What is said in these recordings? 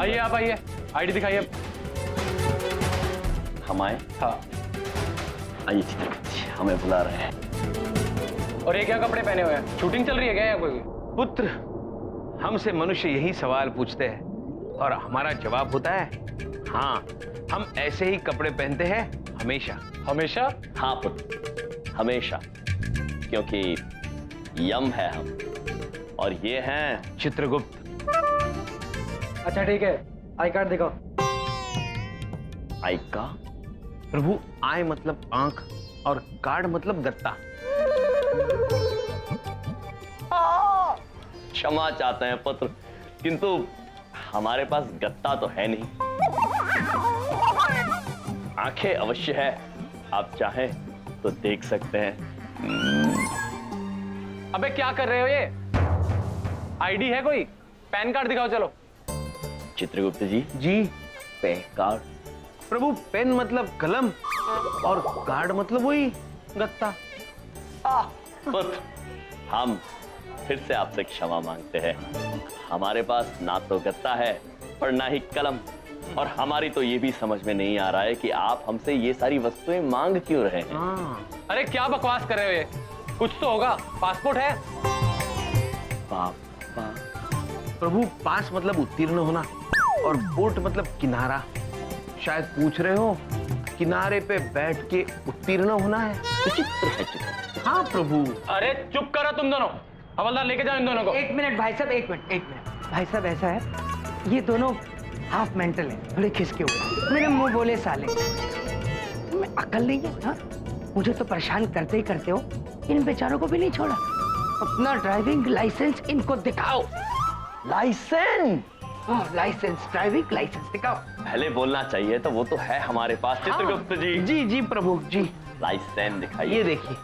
आइए आप आइए, आईडी दिखाइए। हम आए? हाँ। आइए चित्रगुप्त जी, हमें बुला रहे हैं। और ये क्या कपड़े पहने हुए हैं? शूटिंग चल रही है क्या यहाँ कोई? पुत्र, हमसे मनुष्य यही सवाल पूछते हैं और हमारा जवाब होता है हाँ, हम ऐसे ही कपड़े पहनते हैं हमेशा। हमेशा? हाँ पुत्र, हमेशा, क्योंकि यम है हम और ये हैं चित्रगुप्त। अच्छा ठीक है, आई कार्ड दिखाओ। आई का? प्रभु, आय मतलब आंख और कार्ड मतलब गत्ता। क्षमा चाहते हैं पुत्र, किंतु हमारे पास गत्ता तो है नहीं। आंखें अवश्य है, आप चाहें तो देख सकते हैं। अबे क्या कर रहे हो ये? आईडी है कोई? पैन कार्ड दिखाओ चलो। चित्रगुप्त जी, जी पैन कार्ड? प्रभु, पेन मतलब कलम और कार्ड मतलब वही गत्ता। पुत्र, हम फिर से आपसे क्षमा मांगते हैं। हमारे पास ना तो गत्ता है और ना ही कलम, और हमारी तो ये भी समझ में नहीं आ रहा है कि आप हमसे ये सारी वस्तुएं मांग क्यों रहे हैं। अरे क्या बकवास कर रहे हो ये? कुछ तो होगा। पासपोर्ट है? पापा? प्रभु, पास मतलब उत्तीर्ण होना और पोर्ट मतलब किनारा। शायद पूछ रहे हो किनारे पे बैठ के उत्तीर्ण होना है। विचित्र है चित्र। हाँ प्रभु। अरे चुप करो तुम दोनों। हवलदार लेके जाओ इन दोनों को। एक मिनट भाई साहब, एक मिनट भाई साहब, ऐसा है ये दोनों हाफ मेंटल हैं, थोड़े खिसके हुए। मेरे मुंह बोले साले, तुम्हें अकल नहीं है? हाँ, मुझे तो परेशान करते ही करते हो, इन बेचारों को भी नहीं छोड़ा। अपना ड्राइविंग लाइसेंस इनको दिखाओ। लाइसेंस? लाइसेंस, ड्राइविंग लाइसेंस दिखाओ। पहले बोलना चाहिए, तो वो तो है हमारे पास। चित्रगुप्त जी, जी जी प्रभु जी। लाइसेंस दिखाइए। ये देखिए।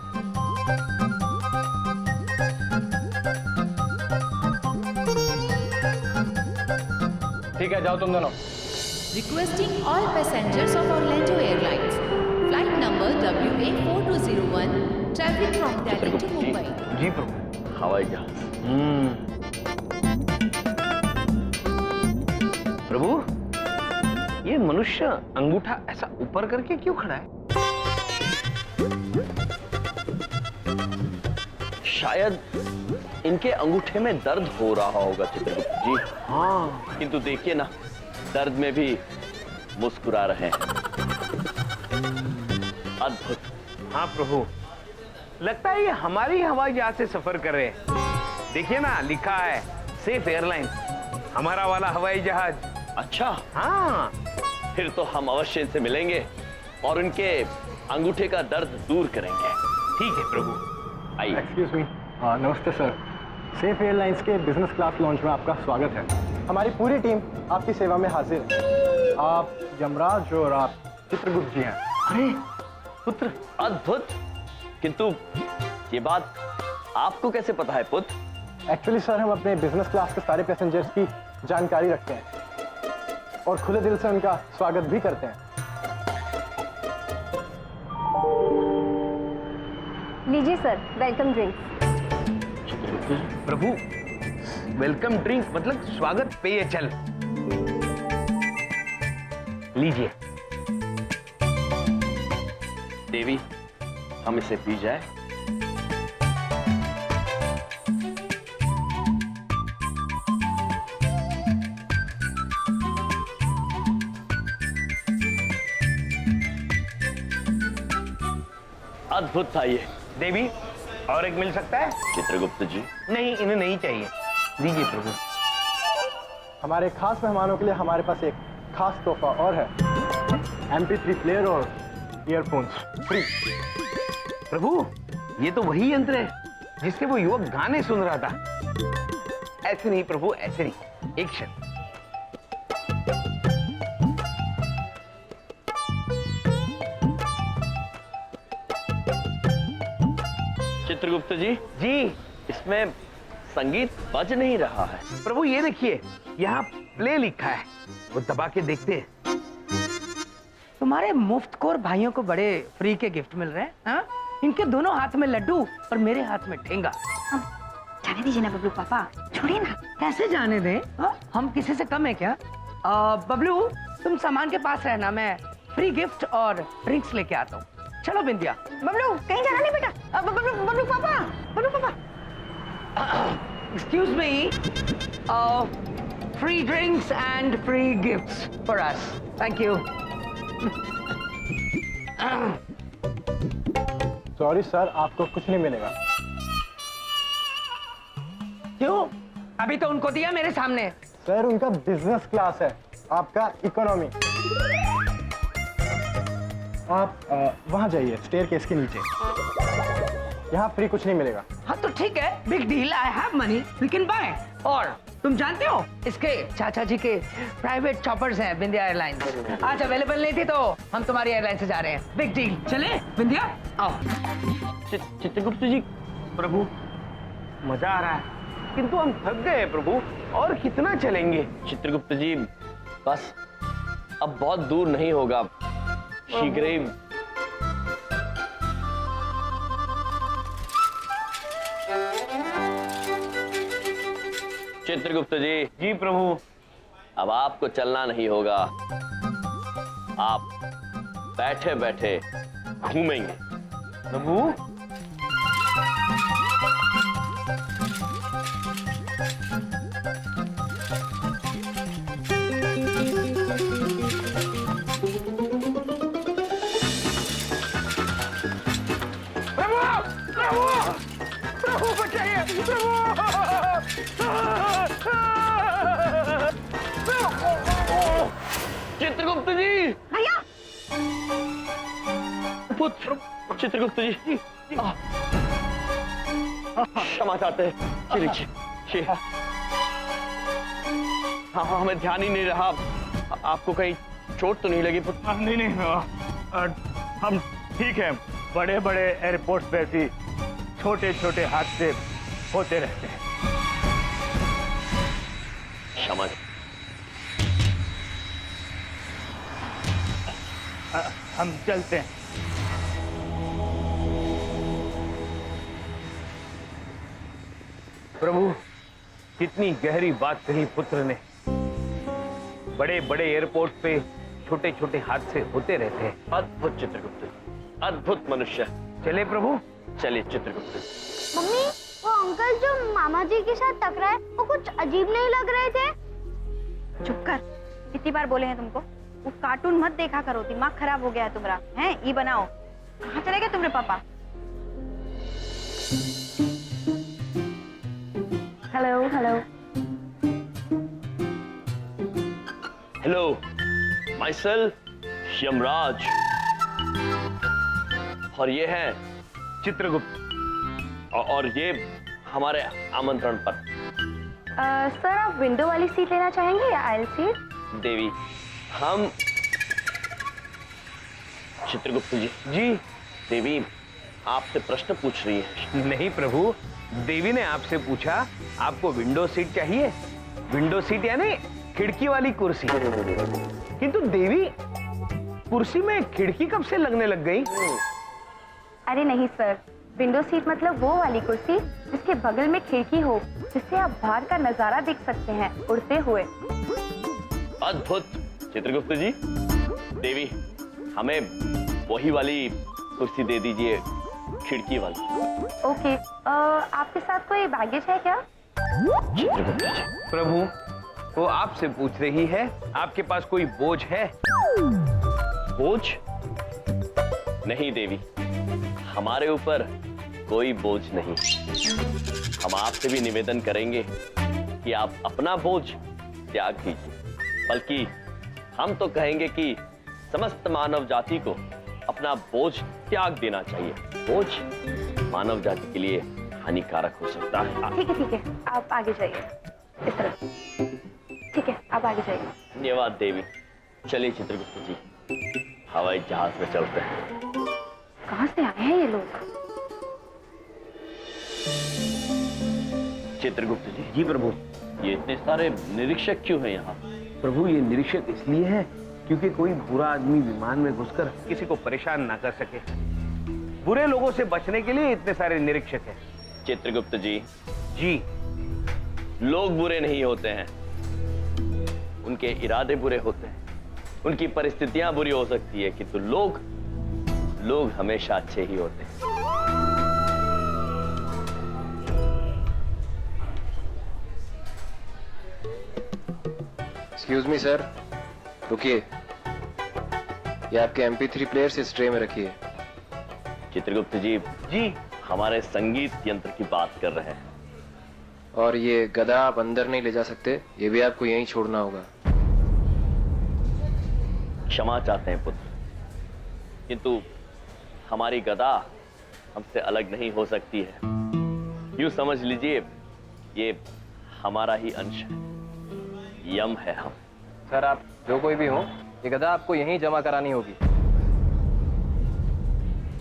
ठीक है, जाओ तुम दोनों। Requesting all passengers of Orlando Airlines, flight number WA4201, traveling from Delhi to Mumbai. जी प्रभु। हवाई जहाज। प्रभु, ये मनुष्य अंगूठा ऐसा ऊपर करके क्यों खड़ा है? शायद इनके अंगूठे में दर्द हो रहा होगा चित्रगुप्त जी। हाँ, किंतु देखिए ना, दर्द में भी मुस्कुरा रहे हैं। अद्भुत। हाँ प्रभु, लगता है ये हमारी हवाई जहाज से सफर कर रहे हैं। देखिए ना, लिखा है सेफ एयरलाइन, हमारा वाला हवाई जहाज। अच्छा, हाँ, फिर तो हम अवश्य इनसे मिलेंगे और उनके अंगूठे का दर्द दूर करेंगे। ठीक है प्रभु। आइए। एक्सक्यूज मी, नमस्ते सर। सेफ एयरलाइंस के बिजनेस क्लास लॉन्च में आपका स्वागत है। हमारी पूरी टीम आपकी सेवा में हाजिर है। आप यमराज और आप चित्रगुप्त जी हैं। अरे पुत्र, अद्भुत। किंतु ये बात आपको कैसे पता है पुत्र? एक्चुअली सर, हम अपने बिजनेस क्लास के सारे पैसेंजर्स की जानकारी रखते हैं और खुले दिल से उनका स्वागत भी करते हैं। लीजिए सर, वेलकम ड्रिंक। प्रभु, वेलकम ड्रिंक मतलब स्वागत पेय जल। लीजिए। देवी, हम इसे पी जाए? अद्भुत था ये। देवी, और एक मिल सकता है? चित्रगुप्त जी, नहीं, इन्हें नहीं चाहिए। लीजिए प्रभु। हमारे खास मेहमानों के लिए हमारे पास एक खास तोहफा और है, MP3 प्लेयर और ईयरफोन्स फ्री। प्रभु, ये तो वही यंत्र है जिससे वो युवक गाने सुन रहा था। ऐसे नहीं प्रभु, ऐसे नहीं। एक क्षण। चित्रगुप्त जी, जी इसमें संगीत बज नहीं रहा है। प्रभु, ये देखिए, यहाँ प्ले लिखा है, वो दबा के देखते हैं। तुम्हारे मुफ्तखोर भाइयों को बड़े फ्री के गिफ्ट मिल रहे हैं। हाँ? इनके दोनों हाथ में लड्डू और मेरे हाथ में ठेंगा। जाने दीजिए ना बबलू पापा, छोड़िए ना। कैसे जाने दें? हाँ? हम किसी से कम है क्या? बबलू तुम सामान के पास रहना, मैं फ्री गिफ्ट और ड्रिंक्स लेके आता हूँ। चलो बिंदिया। बबलू कहीं जाना नहीं बेटा। बबलू बबलू पापा, बबलू पापा। Excuse me, free drinks and free gifts for us. Thank you. Sorry sir, आपको कुछ नहीं मिलेगा। क्यों? अभी तो उनको दिया मेरे सामने। सर उनका बिजनेस क्लास है, आपका इकोनॉमी। आप वहां जाइए, स्टेयरकेस के नीचे। यहाँ फ्री कुछ नहीं मिलेगा। हाँ तो ठीक है, big deal, I have money, we can buy. और तुम जानते हो इसके चाचा जी के प्राइवेट चॉपर्स हैं विंध्या एयरलाइंस। आज अवेलेबल नहीं थी तो हम तुम्हारी एयरलाइन से जा रहे हैं। बिग डील, चले विंध्या? आओ। चित्रगुप्त जी, प्रभु मजा आ रहा है, किंतु हम थक गए प्रभु, और कितना चलेंगे? चित्रगुप्त जी बस अब बहुत दूर नहीं होगा, शीघ्र ही। चित्रगुप्त जी। जी प्रभु। अब आपको चलना नहीं होगा, आप बैठे बैठे घूमेंगे। प्रभु प्रभु बचाइए चित्रगुप्त जी। भैया पुत्र चित्रगुप्त जी, क्षमा चाहते हैं। हाँ, हमें ध्यान ही नहीं रहा। आपको कहीं चोट तो नहीं लगी पुत्र? नहीं, हम ठीक हैं। बड़े बड़े एयरपोर्ट पे ऐसी छोटे छोटे हादसे होते रहते हैं। क्षमा। हम चलते हैं। प्रभु कितनी गहरी बात कही पुत्र ने। बड़े बड़े एयरपोर्ट पे छोटे छोटे हादसे होते रहते हैं। अद्भुत चित्रगुप्त, अद्भुत मनुष्य। चले प्रभु? चलिए चित्रगुप्त। मम्मी, वो अंकल जो मामा जी के साथ टकराए वो कुछ अजीब नहीं लग रहे थे? चुप कर, कितनी बार बोले हैं तुमको? वो कार्टून मत देखा करो, दिमाग खराब हो गया है तुम्हारा। हैं, ये बनाओ। कहाँ चले गए तुम्हारे पापा? Hello hello. Hello, my self Yamraj, और ये है चित्रगुप्त, और ये हमारे आमंत्रण पर। सर आप विंडो वाली सीट लेना चाहेंगे या आयल सीट? देवी, हम चित्रगुप्त जी। जी। देवी आपसे प्रश्न पूछ रही है। नहीं प्रभु, देवी ने आपसे पूछा आपको विंडो सीट चाहिए। विंडो सीट यानी खिड़की वाली कुर्सी। किंतु देवी, कुर्सी में खिड़की कब से लगने लग गई? अरे नहीं सर, विंडो सीट मतलब वो वाली कुर्सी जिसके बगल में खिड़की हो, जिससे आप बाहर का नजारा देख सकते हैं उड़ते हुए। अद्भुत चित्रगुप्त जी। देवी, हमें वही वाली कुर्सी दे दीजिए, खिड़की वाली। ओके, आपके साथ कोई बैगेज है क्या? चित्रगुप्त जी। प्रभु, वो आपसे पूछ रही है आपके पास कोई बोझ है? बोझ? नहीं देवी, हमारे ऊपर कोई बोझ नहीं। हम आपसे भी निवेदन करेंगे कि आप अपना बोझ त्याग दीजिए, बल्कि हम तो कहेंगे कि समस्त मानव जाति को अपना बोझ त्याग देना चाहिए। बोझ मानव जाति के लिए हानिकारक हो सकता है। ठीक है, आप आगे जाइए, इस तरफ। ठीक है, आप आगे जाइए। धन्यवाद देवी। चलिए चित्रगुप्त जी, हवाई जहाज में चलते हैं। कहाँ से आए हैं ये लोग? चित्रगुप्त जी। जी प्रभु। ये इतने सारे निरीक्षक क्यों हैं यहाँ? प्रभु, ये निरीक्षक इसलिए है क्योंकि कोई बुरा आदमी विमान में घुसकर किसी को परेशान ना कर सके। बुरे लोगों से बचने के लिए इतने सारे निरीक्षक हैं। चित्रगुप्त जी, जी। लोग बुरे नहीं होते हैं, उनके इरादे बुरे होते हैं, उनकी परिस्थितियां बुरी हो सकती है, किंतु लोग हमेशा अच्छे ही होते हैं। एक्सक्यूज मी सर, रुकिए। ये आपके MP3 प्लेयर इस ट्रे में रखिए। चित्रगुप्त जी हमारे संगीत यंत्र की बात कर रहे हैं। और ये गधा आप अंदर नहीं ले जा सकते, ये भी आपको यहीं छोड़ना होगा। क्षमा चाहते हैं पुत्र, किंतु हमारी गदा हमसे अलग नहीं हो सकती है। यूं समझ लीजिए ये हमारा ही अंश है, यम है हम। सर आप जो कोई भी हो, ये गधा आपको यहीं जमा करानी होगी।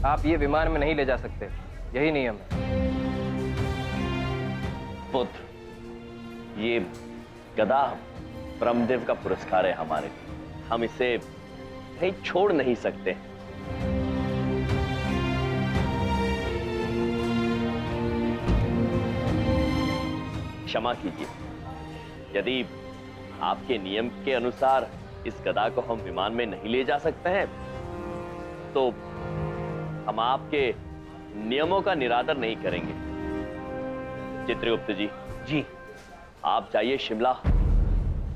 आप ये विमान में नहीं ले जा सकते, यही नियम है। पुत्र, ये गदा ब्रह्मदेव का पुरस्कार है हमारे लिए, हम इसे कहीं छोड़ नहीं सकते। क्षमा कीजिए, यदि आपके नियम के अनुसार इस गदा को हम विमान में नहीं ले जा सकते हैं, तो हम आपके नियमों का निरादर नहीं करेंगे। चित्रगुप्त जी, आप जाइए शिमला,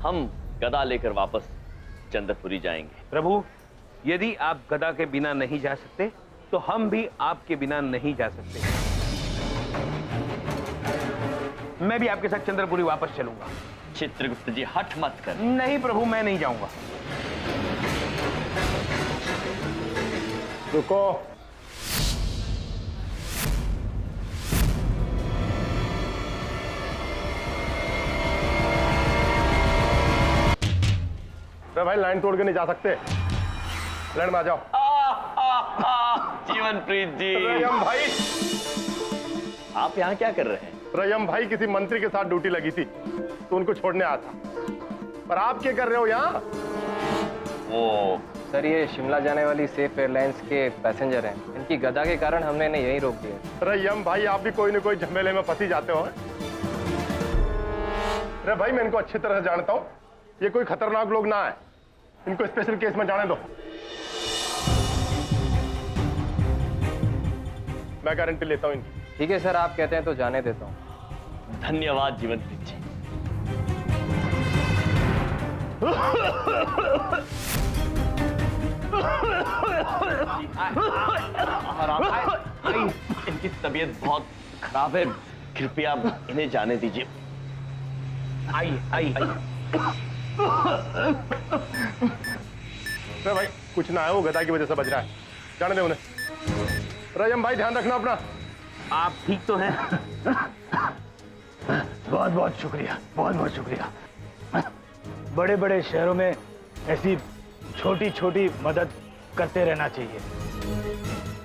हम गदा लेकर वापस चंद्रपुरी जाएंगे। प्रभु, यदि आप गदा के बिना नहीं जा सकते तो हम भी आपके बिना नहीं जा सकते। मैं भी आपके साथ चंद्रपुरी वापस चलूंगा। चित्रगुप्त जी हठ मत कर। नहीं प्रभु, मैं नहीं जाऊंगा। रुको। अरे भाई, लाइन तोड़ के नहीं जा सकते, लाइन में आ जाओ। जीवनप्रीत जी, रयम भाई, आप यहाँ क्या कर रहे हैं? रयम भाई किसी मंत्री के साथ ड्यूटी लगी थी तो उनको छोड़ने आया था, पर आप क्या कर रहे हो यहाँ? वो सर ये शिमला जाने वाली सेफ एयरलाइंस के पैसेंजर हैं, इनकी गदा के कारण हमने इन्हें यहीं रोक दिया। रयम भाई, आप भी कोई न कोई झमेले में फंसी जाते हो। अरे भाई, मैं इनको अच्छी तरह से जानता हूँ, ये कोई खतरनाक लोग ना है, इनको स्पेशल केस में जाने दो। मैं गारंटी लेता हूँ इनकी। ठीक है सर, आप कहते हैं तो जाने देता हूँ। धन्यवाद जीवनप्रीत जी। इनकी तबीयत बहुत खराब है, कृपया इन्हें जाने दीजिए। आइए। अरे भाई, कुछ ना है, वो गदा की वजह से बज रहा है, जाने दे उन्हें। रयम भाई, ध्यान रखना अपना। आप ठीक तो हैं? बहुत बहुत शुक्रिया, बहुत बहुत शुक्रिया। बड़े बड़े शहरों में ऐसी छोटी छोटी मदद करते रहना चाहिए।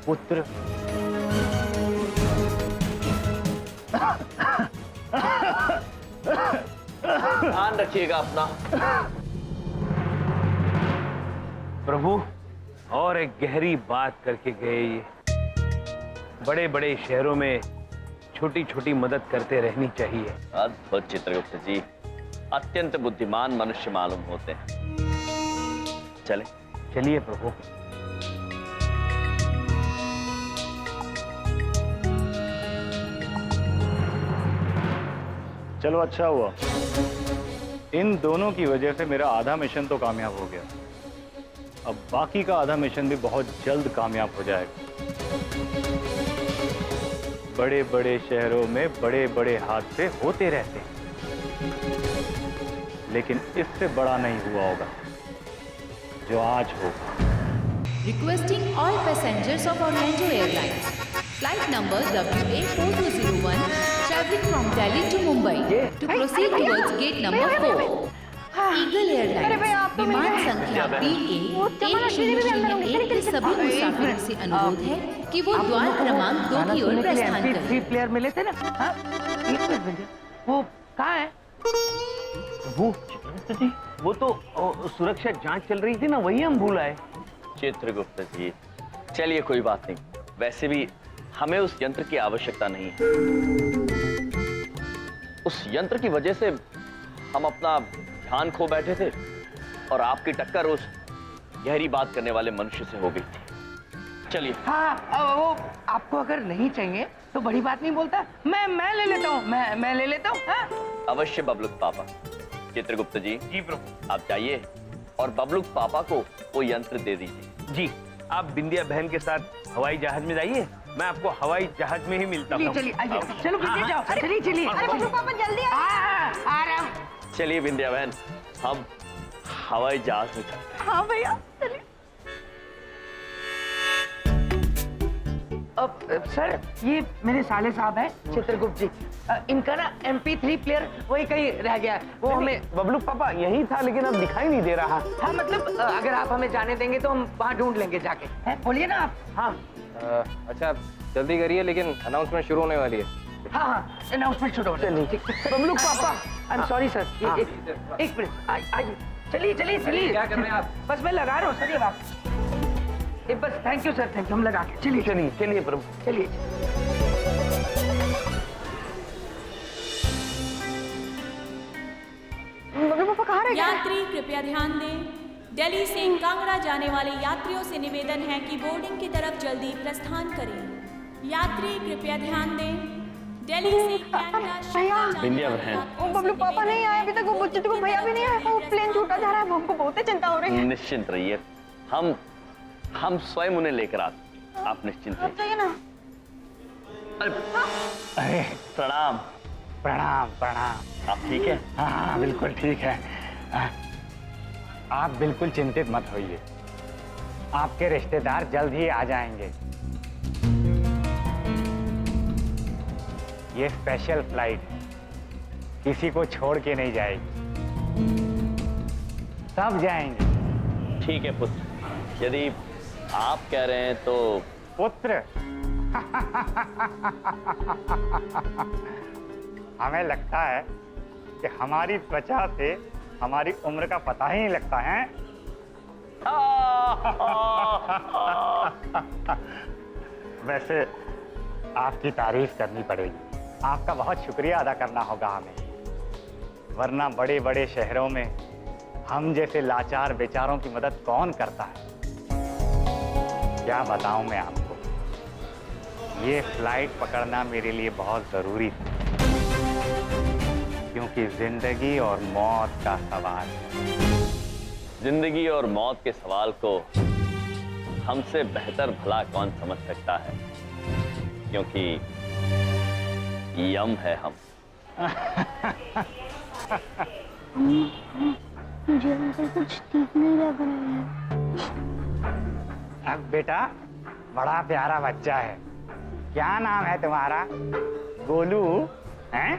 पुत्र ध्यान रखिएगा अपना। प्रभु, और एक गहरी बात करके गए। ये बड़े बड़े शहरों में छोटी छोटी मदद करते रहनी चाहिए। अद्भुत चित्रगुप्त जी, अत्यंत बुद्धिमान मनुष्य मालूम होते हैं। चलिए प्रभु। चलो, अच्छा हुआ, इन दोनों की वजह से मेरा आधा मिशन तो कामयाब हो गया। अब बाकी का आधा मिशन भी बहुत जल्द कामयाब हो जाएगा। बड़े बड़े शहरों में बड़े बड़े हादसे होते रहते हैं, लेकिन इससे बड़ा नहीं हुआ होगा जो आज होगा। Requesting all passengers of Orlando Airlines, flight number WA4201, traveling from Delhi to Mumbai, to proceed towards gate number 4. Eagle airlines विमान संख्या BA1001 के सभी मुसाफिरों से अनुरोध है कि वो द्वार क्रमांक 2 की ओर प्रस्थान करें। MP3 प्लेयर मिले थे ना? हाँ? एक मिनट, वो कहाँ है? वो तो सुरक्षा जांच चल रही थी ना, वही हम भूल आए। चित्रगुप्त जी, चलिए कोई बात नहीं, वैसे भी हमें उस यंत्र की आवश्यकता नहीं है। उस यंत्र की वजह से हम अपना ध्यान खो बैठे थे और आपकी टक्कर उस गहरी बात करने वाले मनुष्य से हो गई थी। चलिए। हाँ, वो आपको अगर नहीं चाहिए तो बड़ी बात नहीं बोलता, मैं ले लेता हूँ, मैं ले लेता हूँ। हाँ? अवश्य बबलूक पापा। चित्रगुप्त जी, आप जाइए और बबलूक पापा को वो यंत्र दे दीजिए। जी, आप बिंदिया बहन के साथ हवाई जहाज में जाइए, मैं आपको हवाई जहाज में ही मिलता हूँ। चलिए आइए, चलो बिंदिया जाओ, चलिए। अरे बबलू पापा जल्दी आ रहा हूँ। चलिए बिंदिया बहन, हम हवाई जहाज में चलते हैं। हाँ भैया चलिए। सर, ये मेरे साले साहब हैं, चित्रगुप्त जी। इनका ना MP3 प्लेयर वही कहीं रह गया है, वो हमें। बबलूक पापा यही था, लेकिन अब दिखाई नहीं दे रहा। हाँ मतलब अगर आप हमें जाने देंगे तो हम वहाँ ढूंढ लेंगे जाके। हैं, बोलिए ना आप। हाँ अच्छा जल्दी करिए, लेकिन अनाउंसमेंट शुरू होने वाली है। हाँ, अनाउंसमेंट शुरू हो रहा है। बबलूक पापा, आई एम सॉरी सर, एक मिनट, आइए, चलिए। क्या कर रहे हैं आप? बस मैं लगा रहा हूँ सर, ये बात। बस thank you sir, thank you, हम लगा के। चलिए प्रभु, चलिए। बबलू पापा कहाँ रह गए? यात्री कृपया ध्यान दें, दिल्ली से कांगड़ा जाने वाले यात्रियों से निवेदन है कि बोर्डिंग की तरफ जल्दी प्रस्थान करें। यात्री कृपया ध्यान दें, दिल्ली से कनाडा भैया, बिंदिया बहन। वो बबलू पापा नहीं आए अभी तक, वो बुच्ची को भैया भी नहीं आए, वो प्लेन छूटा जा रहा है, हमको बहुत ही चिंता हो रही है। निश्चिंत रहिए, हम स्वयं उन्हें लेकर आते, आप निश्चिंत रहिए। चाहिए ना। अरे प्रणाम। प्रणाम। आप ठीक है? हाँ बिल्कुल ठीक है। आप बिल्कुल चिंतित मत होइए, आपके रिश्तेदार जल्द ही आ जाएंगे। ये स्पेशल फ्लाइट किसी को छोड़ के नहीं जाएगी, सब जाएंगे। ठीक है पुत्र, यदि आप कह रहे हैं तो। पुत्र हमें लगता है कि हमारी त्वचा से हमारी उम्र का पता ही नहीं लगता है। वैसे आपकी तारीफ करनी पड़ेगी, आपका बहुत शुक्रिया अदा करना होगा हमें, वरना बड़े बड़े शहरों में हम जैसे लाचार बेचारों की मदद कौन करता है। क्या बताऊं मैं आपको, ये फ्लाइट पकड़ना मेरे लिए बहुत जरूरी था, क्योंकि जिंदगी और मौत का सवाल है। जिंदगी और मौत के सवाल को हमसे बेहतर भला कौन समझ सकता है, क्योंकि यम है हम। मुझे अंकल कुछ ठीक नहीं लग रहा है। अब बेटा बड़ा प्यारा बच्चा है, क्या नाम है तुम्हारा? गोलू हैं?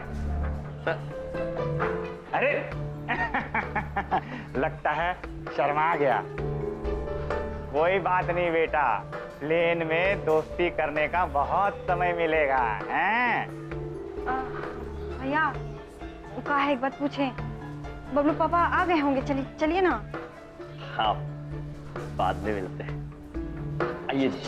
अरे लगता है शर्मा गया। कोई बात नहीं बेटा, प्लेन में दोस्ती करने का बहुत समय मिलेगा। हैं? भैया वो कहा है, एक बात पूछें, बबलू पापा आ गए होंगे, चलिए ना। हाँ, बाद में मिलते हैं, आइए जी।